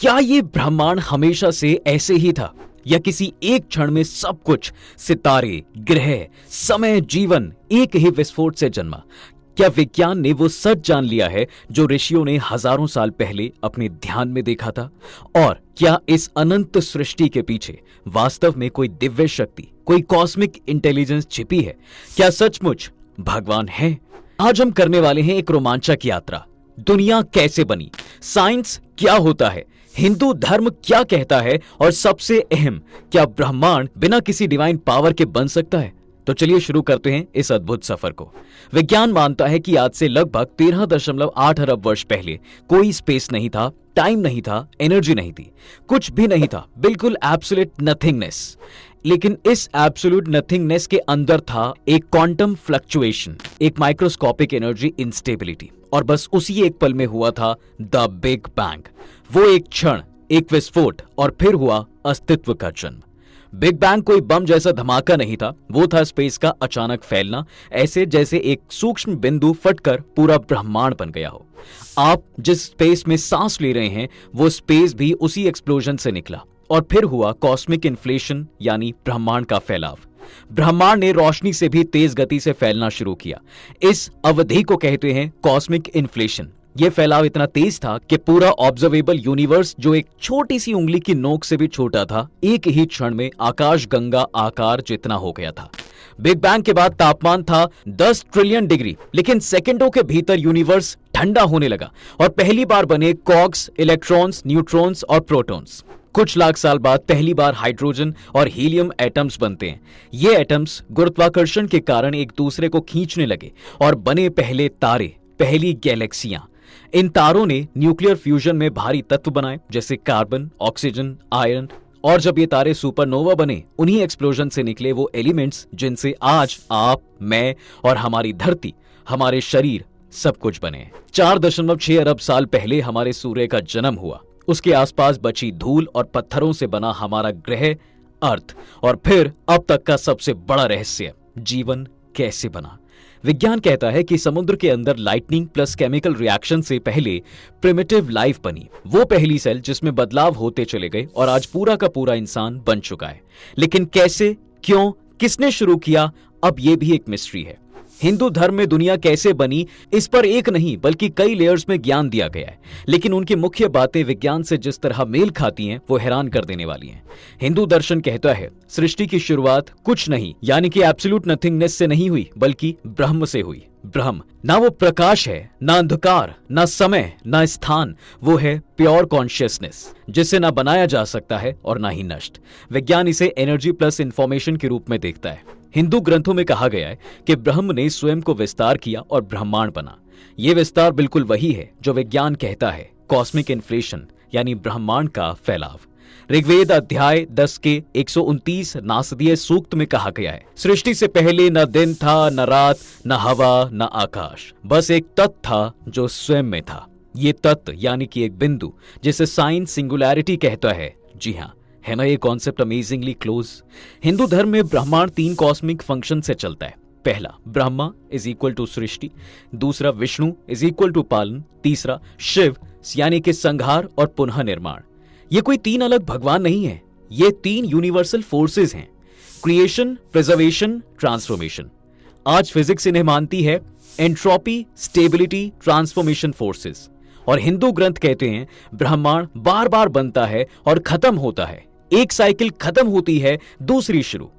क्या ये ब्रह्मांड हमेशा से ऐसे ही था या किसी एक क्षण में सब कुछ सितारे, ग्रह, समय, जीवन एक ही विस्फोट से जन्मा? क्या विज्ञान ने वो सच जान लिया है जो ऋषियों ने हजारों साल पहले अपने ध्यान में देखा था? और क्या इस अनंत सृष्टि के पीछे वास्तव में कोई दिव्य शक्ति, कोई कॉस्मिक इंटेलिजेंस छिपी है? क्या सचमुच भगवान है? आज हम करने वाले हैं एक रोमांचक यात्रा। दुनिया कैसे बनी, साइंस क्या होता है, हिंदू धर्म क्या कहता है, और सबसे अहम, क्या ब्रह्मांड बिना किसी डिवाइन पावर के बन सकता है? तो चलिए शुरू करते हैं इस अद्भुत सफर को। विज्ञान मानता है कि आज से लगभग 13.8 अरब वर्ष पहले कोई स्पेस नहीं था, टाइम नहीं था, एनर्जी नहीं थी, कुछ भी नहीं था, बिल्कुल एब्सोल्यूट नथिंगनेस। लेकिन इस एब्सोल्यूट नथिंगनेस के अंदर था एक क्वांटम फ्लक्चुएशन, एक माइक्रोस्कोपिक एनर्जी इंस्टेबिलिटी, और बस उसी एक पल में हुआ था द बिग बैंग। वो एक क्षण, एक विस्फोट, और फिर हुआ अस्तित्व का जन्म। बिग बैंग कोई बम जैसा धमाका नहीं था, वो था स्पेस का अचानक फैलना, ऐसे जैसे एक सूक्ष्म बिंदु फटकर पूरा ब्रह्मांड बन गया हो। आप जिस स्पेस में सांस ले रहे हैं वो स्पेस भी उसी एक्सप्लोजन से निकला, और फिर हुआ कॉस्मिक इन्फ्लेशन, यानी ब्रह्मांड का फैलाव। ब्रह्मांड ने रोशनी से भी तेज गति से फैलना शुरू किया। इस अवधि को कहते हैं कॉस्मिक इन्फ्लेशन। यह फैलाव इतना तेज था कि पूरा ऑब्जर्वेबल यूनिवर्स, जो एक छोटी सी उंगली की नोक से भी छोटा था, एक ही क्षण में आकाश गंगा आकार जितना हो गया था। बिग बैंग के बाद तापमान था 10 ट्रिलियन डिग्री, लेकिन सेकंडों के भीतर यूनिवर्स ठंडा होने लगा और पहली बार बने कॉर्क्स, इलेक्ट्रॉन्स, न्यूट्रॉन्स और प्रोटॉन्स। कुछ लाख साल बाद पहली बार हाइड्रोजन और हीलियम एटम्स बनते हैं। ये एटम्स गुरुत्वाकर्षण के कारण एक दूसरे को खींचने लगे और बने पहले तारे, पहली गैलेक्सियां। इन तारों ने न्यूक्लियर फ्यूजन में भारी तत्व बनाए, जैसे कार्बन, ऑक्सीजन, आयरन, और जब ये तारे सुपरनोवा बने, उन्हीं एक्सप्लोजन से निकले वो एलिमेंट्स जिनसे आज आप, मैं और हमारी धरती, हमारे शरीर, सब कुछ बने। 4.6 अरब साल पहले हमारे सूर्य का जन्म हुआ। उसके आसपास बची धूल और पत्थरों से बना हमारा ग्रह अर्थ, और फिर अब तक का सबसे बड़ा रहस्य, जीवन कैसे बना। विज्ञान कहता है कि समुद्र के अंदर लाइटनिंग प्लस केमिकल रिएक्शन से पहले प्रिमिटिव लाइफ बनी, वो पहली सेल जिसमें बदलाव होते चले गए, और आज पूरा का पूरा इंसान बन चुका है। लेकिन कैसे, क्यों, किसने शुरू किया, अब ये भी एक मिस्ट्री है। हिंदू धर्म में दुनिया कैसे बनी, इस पर एक नहीं बल्कि कई लेयर्स में ज्ञान दिया गया है, लेकिन उनकी मुख्य बातें विज्ञान से जिस तरह मेल खाती हैं वो हैरान कर देने वाली हैं। हिंदू दर्शन कहता है सृष्टि की शुरुआत कुछ नहीं, यानी कि एब्सोल्यूट नथिंगनेस से नहीं हुई, बल्कि ब्रह्म से हुई। ब्रह्म ना वो प्रकाश है, ना अंधकार, ना समय, ना स्थान, वो है प्योर कॉन्शियसनेस, जिसे ना बनाया जा सकता है और ना ही नष्ट। विज्ञान इसे एनर्जी प्लस इंफॉर्मेशन के रूप में देखता है। हिंदू ग्रंथों में कहा गया है कि ब्रह्म ने स्वयं को विस्तार किया और ब्रह्मांड बना। यह विस्तार बिल्कुल वही है जो विज्ञान कहता है कॉस्मिक इन्फ्लेशन, यानी ब्रह्मांड का फैलाव। ऋग्वेद अध्याय 10 के 129 नासदीय सूक्त में कहा गया है, सृष्टि से पहले न दिन था, न रात, न हवा, न आकाश, बस एक तत्व था जो स्वयं में था। ये तत्व यानी कि एक बिंदु, जिसे साइंस सिंगुलैरिटी कहता है। जी हाँ, है ना ये कॉन्सेप्ट अमेजिंगली क्लोज। हिंदू धर्म में ब्रह्मांड 3 कॉस्मिक फंक्शन से चलता है। पहला, ब्रह्मा इज इक्वल टू सृष्टि, दूसरा विष्णु इज इक्वल टू पालन, तीसरा शिव यानी कि संहार और पुनः निर्माण। ये कोई 3 अलग भगवान नहीं है, ये 3 यूनिवर्सल फोर्सेस हैं, क्रिएशन, प्रिजर्वेशन, ट्रांसफॉर्मेशन। आज फिजिक्स इन्हें मानती है एंट्रोपी, स्टेबिलिटी, ट्रांसफॉर्मेशन फोर्सेस। और हिंदू ग्रंथ कहते हैं ब्रह्मांड बार बार बनता है और खत्म होता है, एक साइकिल खत्म होती है, दूसरी शुरू।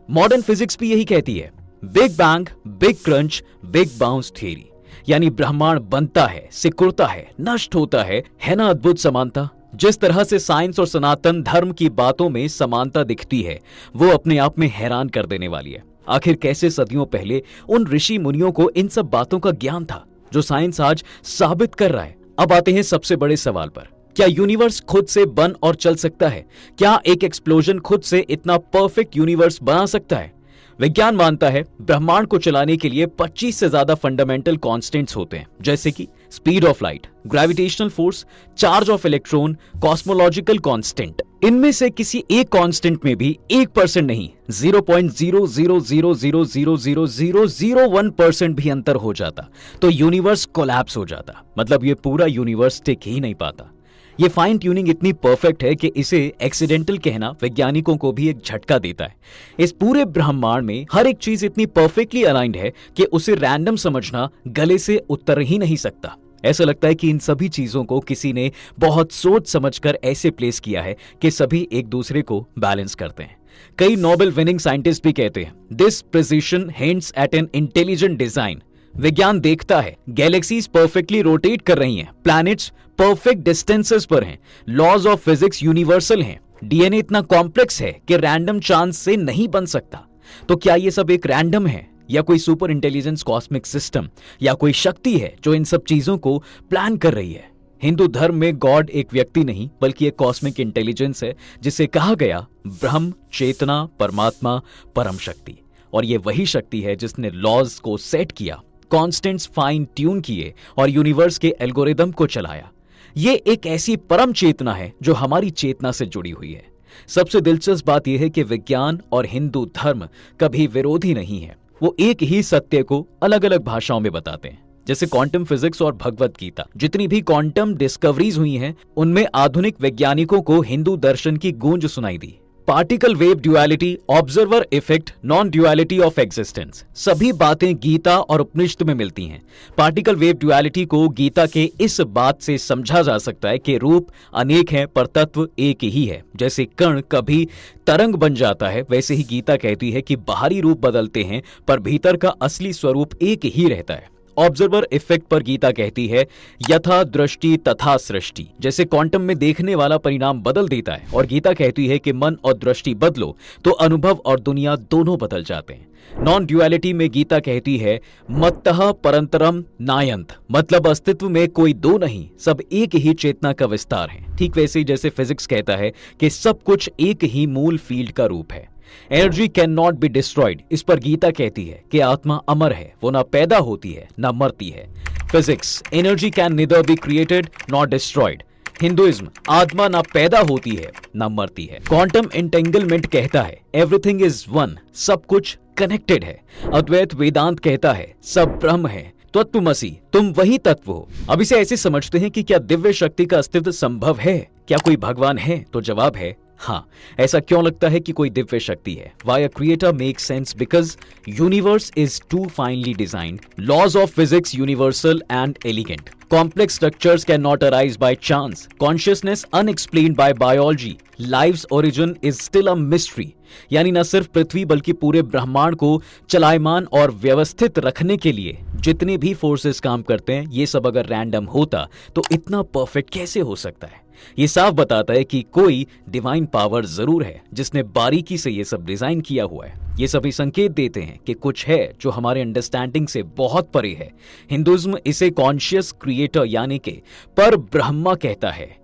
मॉडर्न फिजिक्स भी यही कहती है, big bang, big crunch, big bounce theory, यानी ब्रह्मांड बनता है, सिकुड़ता है, नष्ट होता है ना अद्भुत समानता। जिस तरह से साइंस और सनातन धर्म की बातों में समानता दिखती है, वो अपने आप में हैरान कर देने वाली है। आखिर कैसे सदियों पहले उन ऋषि मुनियों को इन सब बातों का ज्ञान था जो साइंस आज साबित कर रहा है। अब आते हैं सबसे बड़े सवाल पर, क्या यूनिवर्स खुद से बन और चल सकता है? क्या एक एक्सप्लोजन खुद से इतना परफेक्ट यूनिवर्स बना सकता है? विज्ञान मानता है ब्रह्मांड को चलाने के लिए 25 से ज्यादा फंडामेंटल कांस्टेंट्स होते हैं, जैसे कि speed of light, gravitational force, charge of electron, cosmological constant. इनमें से किसी एक कांस्टेंट में भी 1% नहीं, 0.00000001% भी अंतर हो जाता तो यूनिवर्स कोलैप्स हो जाता। मतलब ये पूरा यूनिवर्स टिक ही नहीं पाता। ये फाइन ट्यूनिंग इतनी परफेक्ट है कि इसे एक्सीडेंटल कहना वैज्ञानिकों को भी एक झटका देता है। इस पूरे ब्रह्मांड में हर एक चीज इतनी परफेक्टली अलाइंड है कि उसे रैंडम समझना गले से उतर ही नहीं सकता। ऐसा लगता है कि इन सभी चीजों को किसी ने बहुत सोच समझकर ऐसे प्लेस किया है कि सभी एक दूसरे को बैलेंस करते हैं। कई नोबेल विनिंग साइंटिस्ट भी कहते हैं this precision hints at an intelligent design. विज्ञान देखता है गैलेक्सीज परफेक्टली रोटेट कर रही हैं, प्लैनेट्स परफेक्ट डिस्टेंसेस पर हैं, लॉज ऑफ फिजिक्स यूनिवर्सल हैं, डीएनए इतना कॉम्प्लेक्स है कि रैंडम चांस से नहीं बन सकता। तो क्या ये सब एक रैंडम है या कोई सुपर इंटेलिजेंस कॉस्मिक सिस्टम या कोई शक्ति है जो इन सब चीजों को प्लान कर रही है? हिंदू धर्म में गॉड एक व्यक्ति नहीं बल्कि एक कॉस्मिक इंटेलिजेंस है जिसे कहा गया ब्रह्म, चेतना, परमात्मा, परम शक्ति। और ये वही शक्ति है जिसने लॉज को सेट किया, कॉन्स्टेंट्स फाइन ट्यून किए और यूनिवर्स के एल्गोरिदम को चलाया। ये एक ऐसी परम चेतना है जो हमारी चेतना से जुड़ी हुई है। सबसे दिलचस्प बात यह है कि विज्ञान और हिंदू धर्म कभी विरोधी नहीं है, वो एक ही सत्य को अलग अलग भाषाओं में बताते हैं। जैसे क्वांटम फिजिक्स और भगवत गीता, जितनी भी क्वांटम डिस्कवरीज हुई हैं उनमें आधुनिक वैज्ञानिकों को हिंदू दर्शन की गूंज सुनाई दी। Particle wave duality, observer effect, non duality of existence, सभी बातें गीता और उपनिषद में मिलती हैं। पार्टिकल वेव ड्युअलिटी को गीता के इस बात से समझा जा सकता है कि रूप अनेक हैं पर तत्व एक ही है। जैसे कण कभी तरंग बन जाता है, वैसे ही गीता कहती है कि बाहरी रूप बदलते हैं पर भीतर का असली स्वरूप एक ही रहता है। ऑब्जर्वर इफेक्ट पर गीता कहती है यथा दृष्टि तथा सृष्टि, जैसे क्वांटम में देखने वाला परिणाम बदल देता है, और गीता कहती है कि मन और दृष्टि बदलो तो अनुभव और दुनिया दोनों बदल जाते हैं। नॉन ड्युअलिटी में गीता कहती है मत्तः परंतरम नायंत, मतलब अस्तित्व में कोई दो नहीं, सब एक ही चेतना का विस्तार है। ठीक वैसे ही जैसे फिजिक्स कहता है कि सब कुछ एक ही मूल फील्ड का रूप है। Energy can not be destroyed, इस पर गीता कहती है कि आत्मा अमर है, वो ना पैदा होती है ना मरती है। Physics, energy can neither be created not destroyed. Hinduism, आत्मा ना पैदा होती है ना मरती है। क्वांटम एंटेंगलमेंट कहता है एवरीथिंग इज वन, सब कुछ कनेक्टेड है। अद्वैत वेदांत कहता है सब ब्रह्म है। तत्वमसि, तुम वही तत्व हो। अब इसे ऐसे समझते हैं कि क्या दिव्य शक्ति का अस्तित्व संभव है? क्या कोई भगवान है? तो जवाब है हाँ। ऐसा क्यों लगता है कि कोई दिव्य शक्ति है? Why a creator makes sense because universe is too finely designed. Laws of physics universal and elegant. Complex structures cannot arise by chance. Consciousness unexplained by biology. Life's origin is still a mystery. यानी न सिर्फ पृथ्वी बल्कि पूरे ब्रह्मांड को चलायमान और व्यवस्थित रखने के लिए जितने भी फोर्सेस काम करते हैं, ये सब अगर रैंडम होता तो इतना परफेक्ट कैसे हो सकता है? ये साफ बताता है कि कोई डिवाइन पावर जरूर है जिसने बारीकी से ये सब डिजाइन किया हुआ है। ये सभी संकेत देते हैं कि कुछ है जो हमारे अंडरस्टैंडिंग से बहुत परे है। हिंदुइज्म इसे कॉन्शियस क्रिएटर यानी कि पर ब्रह्मा कहता है,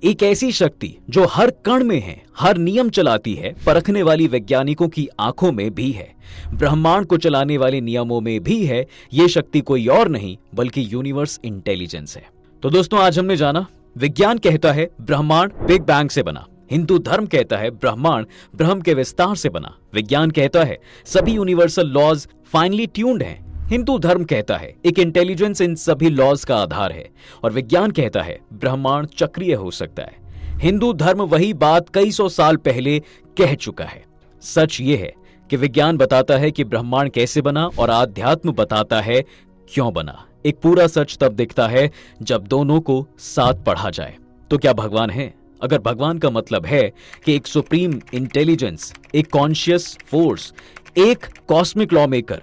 एक ऐसी शक्ति जो हर कण में है, हर नियम चलाती है, परखने वाली वैज्ञानिकों की आंखों में भी है, ब्रह्मांड को चलाने वाले नियमों में भी है। ये शक्ति कोई और नहीं बल्कि यूनिवर्स इंटेलिजेंस है। तो दोस्तों, आज हमने जाना विज्ञान कहता है ब्रह्मांड बिग बैंग से बना, हिंदू धर्म कहता है ब्रह्मांड ब्रह्म के विस्तार से बना। विज्ञान कहता है सभी यूनिवर्सल लॉज फाइनली ट्यून्ड हैं, हिंदू धर्म कहता है एक इंटेलिजेंस इन सभी लॉज का आधार है, और विज्ञान कहता है ब्रह्मांड चक्रीय हो सकता है। हिंदू धर्म वही बात कई सौ साल पहले कह चुका है। सच ये है कि विज्ञान बताता है कि ब्रह्मांड कैसे बना और आध्यात्म बताता है क्यों बना। एक पूरा सच तब दिखता है जब दोनों को साथ पढ़ा जाए। तो क्या भगवान है? अगर भगवान का मतलब है कि एक सुप्रीम इंटेलिजेंस, एक कॉन्शियस फोर्स, एक कॉस्मिक लॉ मेकर,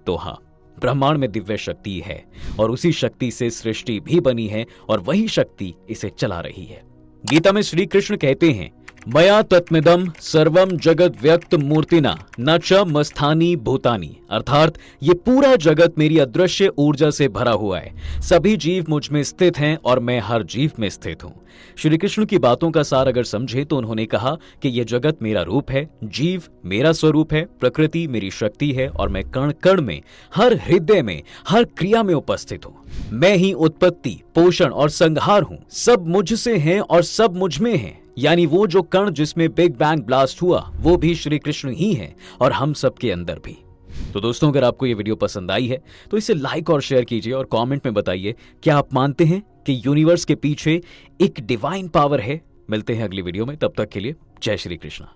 तो हाँ, ब्रह्मांड में दिव्य शक्ति है और उसी शक्ति से सृष्टि भी बनी है और वही शक्ति इसे चला रही है। गीता में श्री कृष्ण कहते हैं मया तत्मिदम सर्वम जगत व्यक्त मूर्तिना न च मस्थानी भूतानी, अर्थात ये पूरा जगत मेरी अदृश्य ऊर्जा से भरा हुआ है, सभी जीव मुझ में स्थित हैं और मैं हर जीव में स्थित हूँ। श्री कृष्ण की बातों का सार अगर समझे तो उन्होंने कहा कि ये जगत मेरा रूप है, जीव मेरा स्वरूप है, प्रकृति मेरी शक्ति है और मैं कण कण में, हर हृदय में, हर क्रिया में उपस्थित हूँ। मैं ही उत्पत्ति, पोषण और संहार हूँ, सब मुझसे हैं और सब मुझ में हैं। यानी वो जो कण जिसमें बिग बैंग ब्लास्ट हुआ वो भी श्री कृष्ण ही है और हम सबके अंदर भी। तो दोस्तों, अगर आपको ये वीडियो पसंद आई है तो इसे लाइक और शेयर कीजिए और कमेंट में बताइए क्या आप मानते हैं कि यूनिवर्स के पीछे एक डिवाइन पावर है। मिलते हैं अगली वीडियो में, तब तक के लिए जय श्री कृष्णा।